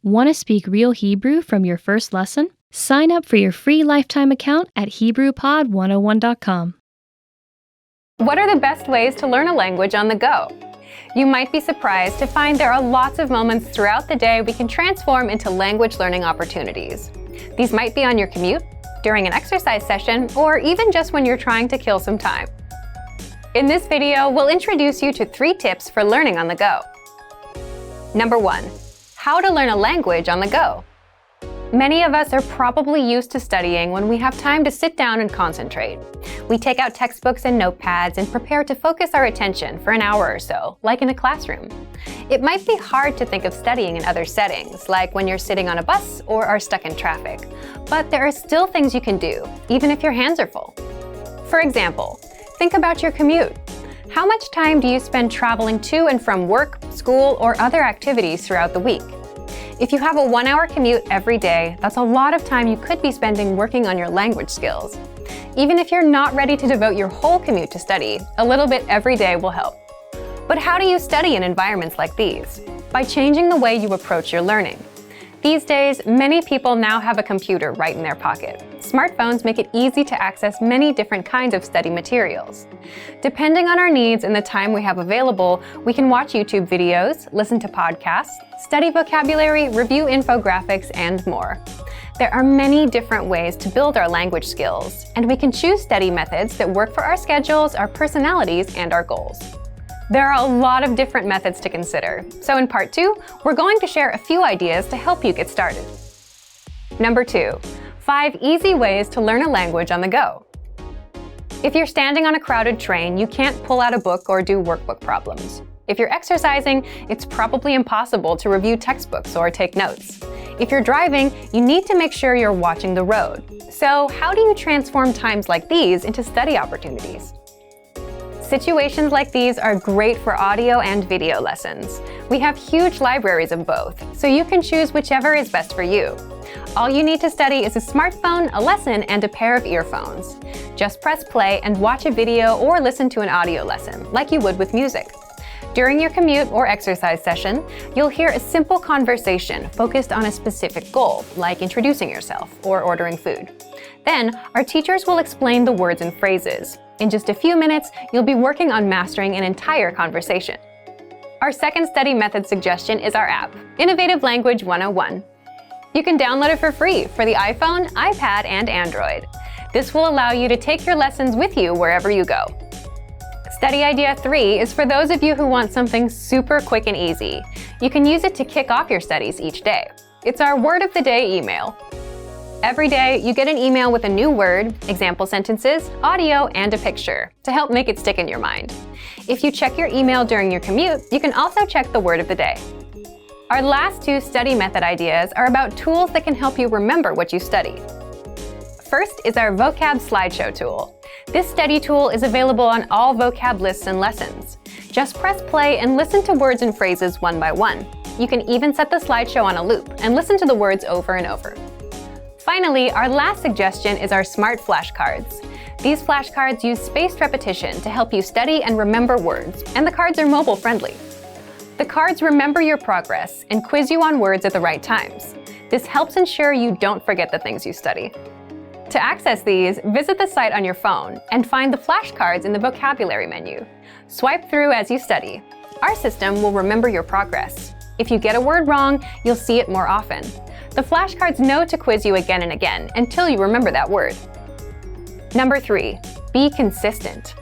Want to speak real Hebrew from your first lesson? Sign up for your free lifetime account at HebrewPod101.com. What are the best ways to learn a language on the go? You might be surprised to find there are lots of moments throughout the day we can transform into language learning opportunities. These might be on your commute, during an exercise session, or even just when you're trying to kill some time. In this video, we'll introduce you to 3 tips for learning on the go. Number 1. How to learn a language on the go. Many of us are probably used to studying when we have time to sit down and concentrate. We take out textbooks and notepads and prepare to focus our attention for an hour or so, like in a classroom. It might be hard to think of studying in other settings, like when you're sitting on a bus or are stuck in traffic. But there are still things you can do, even if your hands are full. For example, think about your commute. How much time do you spend traveling to and from work, school, or other activities throughout the week? If you have a 1-hour commute every day, that's a lot of time you could be spending working on your language skills. Even if you're not ready to devote your whole commute to study, a little bit every day will help. But how do you study in environments like these? By changing the way you approach your learning. These days, many people now have a computer right in their pocket. Smartphones make it easy to access many different kinds of study materials. Depending on our needs and the time we have available, we can watch YouTube videos, listen to podcasts, study vocabulary, review infographics, and more. There are many different ways to build our language skills, and we can choose study methods that work for our schedules, our personalities, and our goals. There are a lot of different methods to consider, so in part 2, we're going to share a few ideas to help you get started. Number 2, 5 easy ways to learn a language on the go. If you're standing on a crowded train, you can't pull out a book or do workbook problems. If you're exercising, it's probably impossible to review textbooks or take notes. If you're driving, you need to make sure you're watching the road. So how do you transform times like these into study opportunities? Situations like these are great for audio and video lessons. We have huge libraries of both, so you can choose whichever is best for you. All you need to study is a smartphone, a lesson, and a pair of earphones. Just press play and watch a video or listen to an audio lesson, like you would with music. During your commute or exercise session, you'll hear a simple conversation focused on a specific goal, like introducing yourself or ordering food. Then, our teachers will explain the words and phrases. In just a few minutes, you'll be working on mastering an entire conversation. Our second study method suggestion is our app, Innovative Language 101. You can download it for free for the iPhone, iPad, and Android. This will allow you to take your lessons with you wherever you go. Study idea 3 is for those of you who want something super quick and easy. You can use it to kick off your studies each day. It's our word of the day email. Every day, you get an email with a new word, example sentences, audio, and a picture to help make it stick in your mind. If you check your email during your commute, you can also check the word of the day. Our last 2 study method ideas are about tools that can help you remember what you study. First is our vocab slideshow tool. This study tool is available on all vocab lists and lessons. Just press play and listen to words and phrases one by one. You can even set the slideshow on a loop and listen to the words over and over. Finally, our last suggestion is our smart flashcards. These flashcards use spaced repetition to help you study and remember words, and the cards are mobile friendly. The cards remember your progress and quiz you on words at the right times. This helps ensure you don't forget the things you study. To access these, visit the site on your phone and find the flashcards in the vocabulary menu. Swipe through as you study. Our system will remember your progress. If you get a word wrong, you'll see it more often. The flashcards know to quiz you again and again until you remember that word. Number 3, be consistent.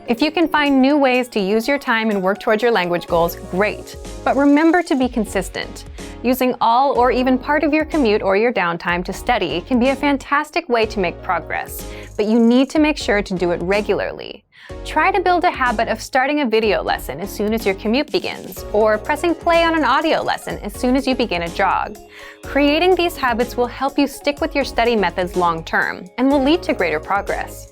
If you can find new ways to use your time and work towards your language goals, great. But remember to be consistent. Using all or even part of your commute or your downtime to study can be a fantastic way to make progress, but you need to make sure to do it regularly. Try to build a habit of starting a video lesson as soon as your commute begins, or pressing play on an audio lesson as soon as you begin a jog. Creating these habits will help you stick with your study methods long term and will lead to greater progress.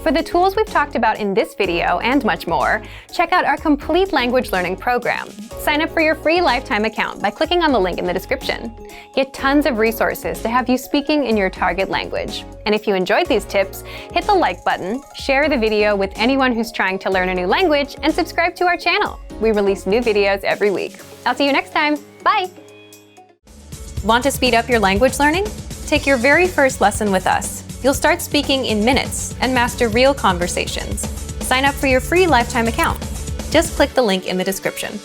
For the tools we've talked about in this video and much more, check out our complete language learning program. Sign up for your free lifetime account by clicking on the link in the description. Get tons of resources to have you speaking in your target language. And if you enjoyed these tips, hit the like button, share the video with anyone who's trying to learn a new language, and subscribe to our channel. We release new videos every week. I'll see you next time. Bye! Want to speed up your language learning? Take your very first lesson with us. You'll start speaking in minutes and master real conversations. Sign up for your free lifetime account. Just click the link in the description.